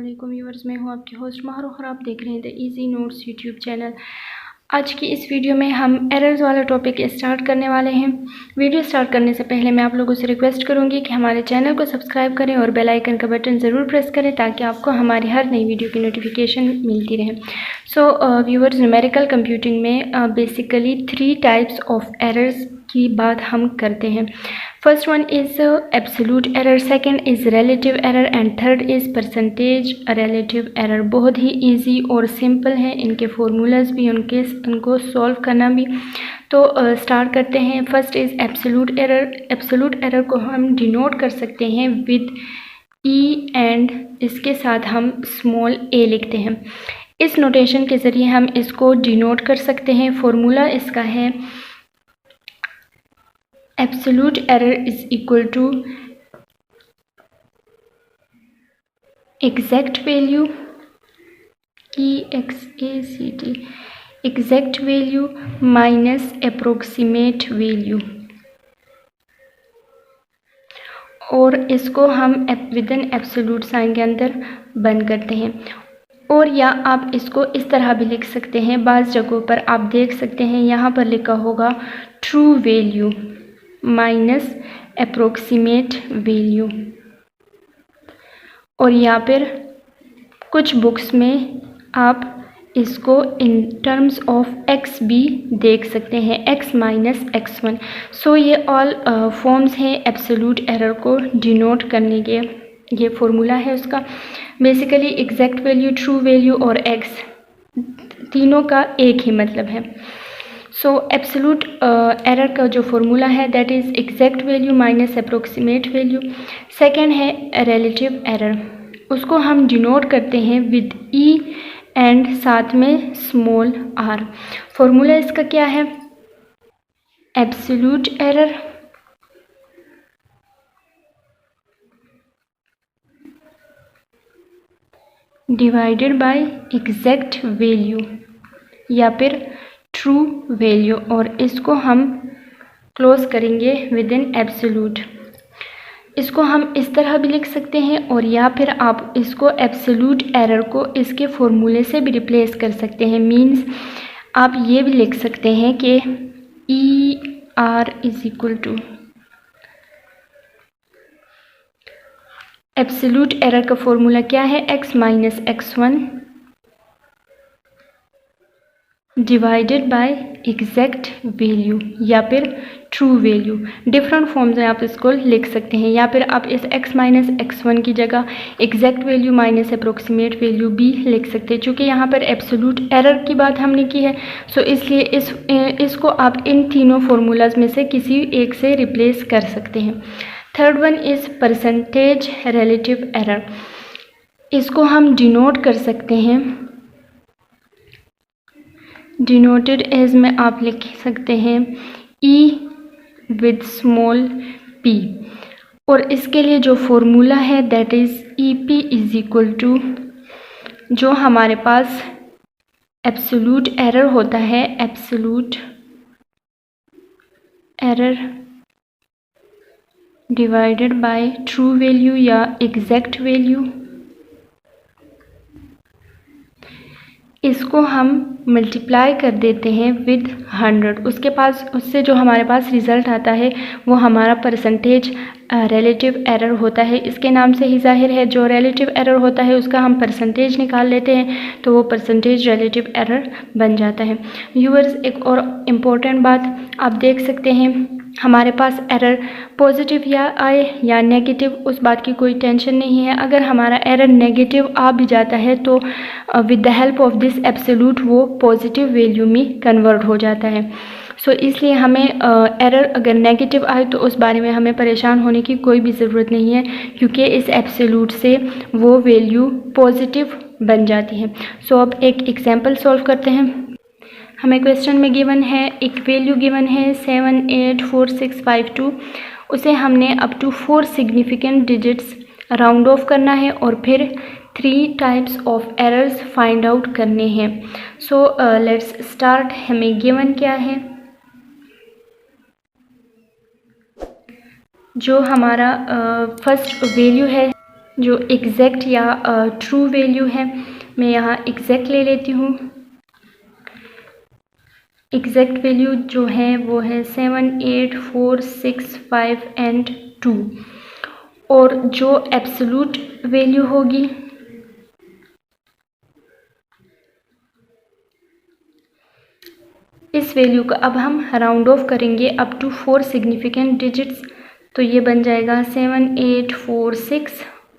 वालेकुम व्यूअर्स, मैं हूं आपकी होस्ट माहरुख और आप देख रहे हैं the easy notes YouTube channel. आज की इस वीडियो में हम एरर्स वाला टॉपिक स्टार्ट करने वाले हैं। वीडियो स्टार्ट करने से पहले मैं आप लोगों से रिक्वेस्ट करूंगी कि हमारे चैनल को सब्सक्राइब करें और बेल आइकन का बटन ज़रूर प्रेस करें ताकि आपको हमारी हर नई वीडियो की नोटिफिकेशन मिलती रहे। सो व्यूअर्स, न्यूमेरिकल कंप्यूटिंग में बेसिकली 3 टाइप्स ऑफ एरर्स की बात हम करते हैं। First one is absolute error, second is relative error and third is percentage relative error. बहुत ही इजी और सिंपल है, इनके फार्मूलाज भी, उनको सॉल्व करना भी। तो स्टार्ट करते हैं। First is absolute error. Absolute error को हम डिनोट कर सकते हैं विद ई एंड इसके साथ हम स्मॉल ए लिखते हैं। इस नोटेशन के ज़रिए हम इसको डिनोट कर सकते हैं। फार्मूला इसका है absolute error is equal to exact value exact value minus approximate value, और इसको हम विद इन एब्सोल्यूट साइन के अंदर बंद करते हैं। और या आप इसको इस तरह भी लिख सकते हैं, बाज़ जगहों पर आप देख सकते हैं यहाँ पर लिखा होगा true value minus approximate value. और यहाँ पर कुछ बुक्स में आप इसको इन टर्म्स ऑफ x भी देख सकते हैं, x माइनस x1। सो ये ऑल फॉर्म्स हैं एब्सोल्यूट एरर को डिनोट करने के। ये फॉर्मूला है उसका। Basically exact value, true value और x तीनों का एक ही मतलब है। सो एब्सोल्यूट एरर का जो फॉर्मूला है that is exact value minus approximate value. Second है रिलेटिव एरर, उसको हम डिनोट करते हैं विद ई एंड साथ में स्मॉल आर। फॉर्मूला इसका क्या है? Absolute error divided by exact value या फिर ट्रू वैल्यू, और इसको हम क्लोज करेंगे विद इन एब्सोल्यूट। इसको हम इस तरह भी लिख सकते हैं, और या फिर आप इसको एब्सोल्यूट एरर को इसके फॉर्मूले से भी रिप्लेस कर सकते हैं। मींस आप ये भी लिख सकते हैं कि E R is equal to absolute error का फॉर्मूला क्या है? x minus x1 divided by exact value या फिर ट्रू वैल्यू। डिफरेंट फॉर्म्स में आप इसको लिख सकते हैं, या फिर आप इस x माइनस x1 की जगह exact value minus approximate value भी लिख सकते हैं। चूँकि यहाँ पर एब्सोल्यूट एरर की बात हमने की है, सो इसलिए इसको आप इन तीनों फार्मूलाज में से किसी एक से रिप्लेस कर सकते हैं। Third one is percentage relative error. इसको हम डिनोट कर सकते हैं, डिनोटेड एज में आप लिख सकते हैं ई विद स्मॉल p, और इसके लिए जो फॉर्मूला है that is E P is equal to जो हमारे पास एब्सोल्यूट एरर होता है, absolute error divided by true value या एग्जैक्ट वैल्यू। इसको हम मल्टीप्लाई कर देते हैं विद 100। उससे जो हमारे पास रिज़ल्ट आता है वो हमारा परसेंटेज रिलेटिव एरर होता है। इसके नाम से ही जाहिर है, जो रिलेटिव एरर होता है उसका हम परसेंटेज निकाल लेते हैं तो वो परसेंटेज रिलेटिव एरर बन जाता है। व्यूअर्स, एक और इम्पोर्टेंट बात आप देख सकते हैं, हमारे पास एरर पॉजिटिव या आए या नेगेटिव, उस बात की कोई टेंशन नहीं है। अगर हमारा एरर नेगेटिव आ भी जाता है तो with the help of this absolute वो पॉजिटिव वैल्यू में कन्वर्ट हो जाता है। सो इसलिए हमें एरर अगर नेगेटिव आए तो उस बारे में हमें परेशान होने की कोई भी ज़रूरत नहीं है, क्योंकि इस एब्सोल्यूट से वो वैल्यू पॉजिटिव बन जाती है। सो अब एक एग्जांपल सॉल्व करते हैं। हमें क्वेश्चन में गिवन है, एक वैल्यू गिवन है 784652। उसे हमने up to 4 significant digits round off करना है और फिर 3 types of errors find out करने हैं। So let's start. हमें गिवन क्या है? जो हमारा फर्स्ट वैल्यू है जो एग्जैक्ट या ट्रू वैल्यू है, मैं यहाँ एग्जैक्ट ले लेती हूँ। एग्जैक्ट वैल्यू जो है वो है 7, 8, 4, 6, 5 एंड 2। और जो एब्सोल्यूट वैल्यू होगी इस वैल्यू का अब हम राउंड ऑफ करेंगे अप टू 4 सिग्निफिकेंट डिजिट्स, तो ये बन जाएगा 7, 8, 4, 6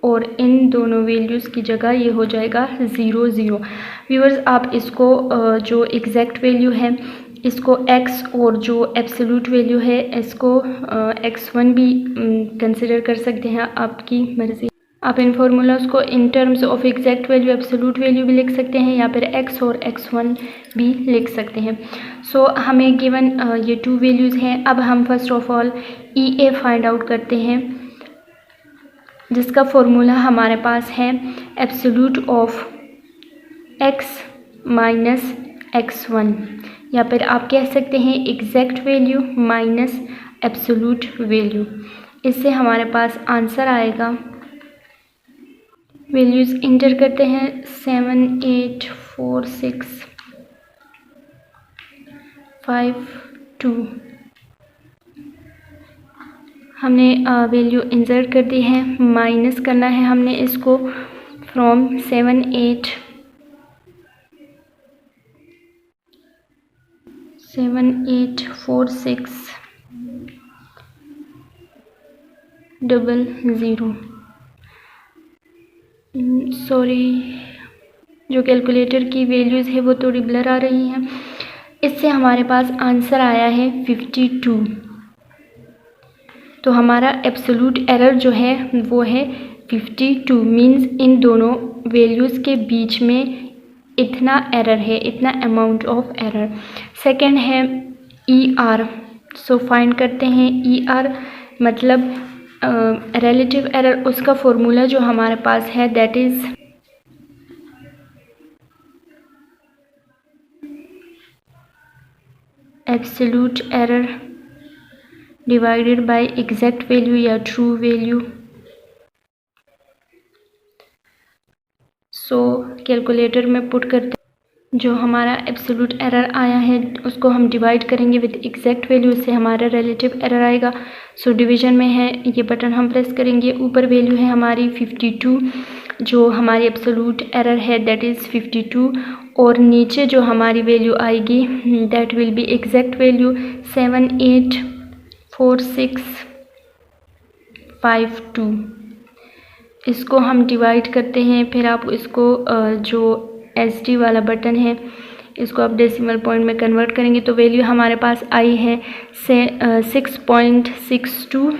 और इन दोनों वैल्यूज़ की जगह ये हो जाएगा 0, 0। व्यूअर्स, आप इसको जो एग्जैक्ट वैल्यू है इसको x और जो एब्सोल्यूट वैल्यू है इसको x1 भी कंसिडर कर सकते हैं, आपकी मर्ज़ी। आप इन फार्मूलाज को in terms of exact value, absolute value भी लिख सकते हैं या फिर x और x1 भी लिख सकते हैं। सो हमें गिवन ये 2 वैल्यूज़ हैं। अब हम first of all EA find out करते हैं, जिसका फॉर्मूला हमारे पास है absolute of x minus x1, या फिर आप कह सकते हैं exact value minus absolute value. इससे हमारे पास आंसर आएगा, वैल्यूज़ इंटर करते हैं 7, 8, 4, 6, 5, 2। हमने वैल्यू इंसर्ट कर दी है, माइनस करना है हमने इसको फ्रॉम 7, 8, 4, 6, 0। सॉरी, जो कैलकुलेटर की वैल्यूज़ है वो थोड़ी ब्लर आ रही हैं। इससे हमारे पास आंसर आया है 52। तो हमारा एब्सोल्यूट एरर जो है वो है 52, मींस इन दोनों वैल्यूज़ के बीच में इतना एरर है, इतना अमाउंट ऑफ एरर। सेकंड है ER। सो फाइंड करते हैं ER मतलब रिलेटिव एरर। उसका फॉर्मूला जो हमारे पास है that is absolute error divided by exact value या ट्रू वैल्यू। सो कैलकुलेटर में पुट करते जो हमारा एब्सोल्यूट एरर आया है उसको हम डिवाइड करेंगे विद एग्जैक्ट वैल्यू, से हमारा रिलेटिव एरर आएगा। सो डिवीजन में है, ये बटन हम प्रेस करेंगे। ऊपर वैल्यू है हमारी 52, जो हमारी एब्सोल्यूट एरर है दैट इज़ 52, और नीचे जो हमारी वैल्यू आएगी that will be exact value 7, 8, 4, 6, 5, 2। इसको हम डिवाइड करते हैं, फिर आप इसको जो SD वाला बटन है इसको आप डेसिमल पॉइंट में कन्वर्ट करेंगे तो वैल्यू हमारे पास आई है 6.62,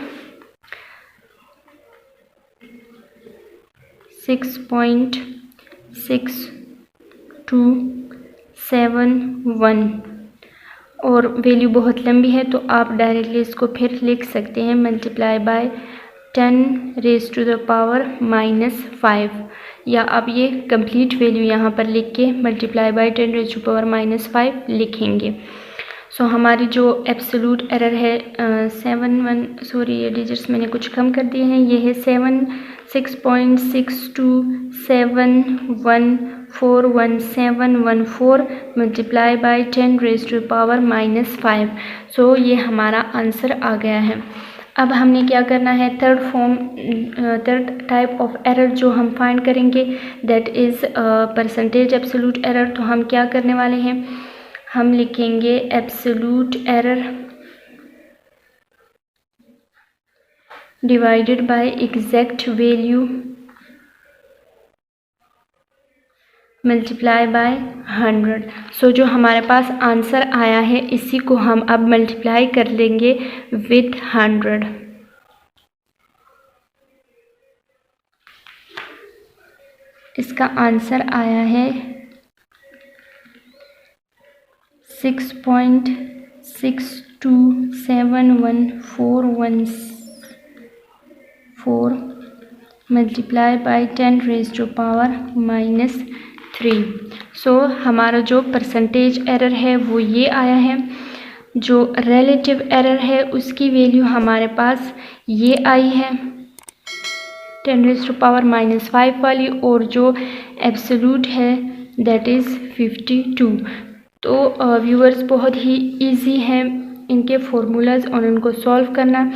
6.6271। और वैल्यू बहुत लंबी है तो आप डायरेक्टली इसको फिर लिख सकते हैं मल्टीप्लाई बाय 10⁻⁻5, या आप ये कंप्लीट वैल्यू यहाँ पर लिख के मल्टीप्लाई बाय 10⁻⁻5 लिखेंगे। सो हमारी जो एब्सोल्यूट एरर है 7, सॉरी ये डिजिट्स मैंने कुछ कम कर दिए हैं, ये है 6.6271411714 मल्टीप्लाई बाय 10⁻⁻5। सो ये हमारा आंसर आ गया है। अब हमने क्या करना है, थर्ड टाइप ऑफ एरर जो हम फाइंड करेंगे that is percentage absolute error. तो हम क्या करने वाले हैं, हम लिखेंगे absolute error divided by exact value multiply by 100। सो जो हमारे पास आंसर आया है इसी को हम अब मल्टीप्लाई कर लेंगे विथ 100। इसका आंसर आया है 6.62714114 मल्टीप्लाई बाय 10⁻⁻3। सो हमारा जो परसेंटेज एरर है वो ये आया है। जो रिलेटिव एरर है उसकी वैल्यू हमारे पास ये आई है 10⁻⁻5 वाली, और जो एब्सोल्यूट है दैट इज़ 52। तो व्यूअर्स बहुत ही इजी है इनके फॉर्मूलाज और इनको सॉल्व करना।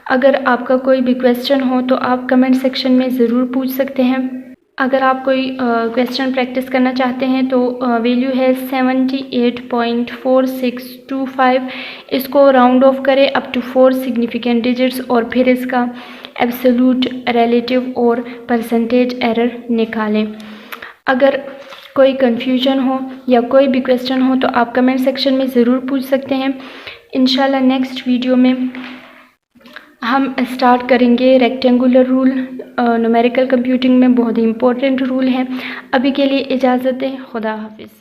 अगर आपका कोई भी क्वेश्चन हो तो आप कमेंट सेक्शन में ज़रूर पूछ सकते हैं। अगर आप कोई क्वेश्चन प्रैक्टिस करना चाहते हैं तो वैल्यू है 78.4625। इसको राउंड ऑफ करें अप टू 4 सिग्निफिकेंट डिजिट्स और फिर इसका एब्सोल्यूट, रिलेटिव और परसेंटेज एरर निकालें। अगर कोई कन्फ्यूजन हो या कोई भी क्वेश्चन हो तो आप कमेंट सेक्शन में ज़रूर पूछ सकते हैं। इंशाल्लाह नेक्स्ट वीडियो में हम स्टार्ट करेंगे रेक्टेंगुलर रूल। न्यूमेरिकल कंप्यूटिंग में बहुत ही इम्पोर्टेंट रूल है। अभी के लिए इजाज़त दें। खुदा हाफिज़।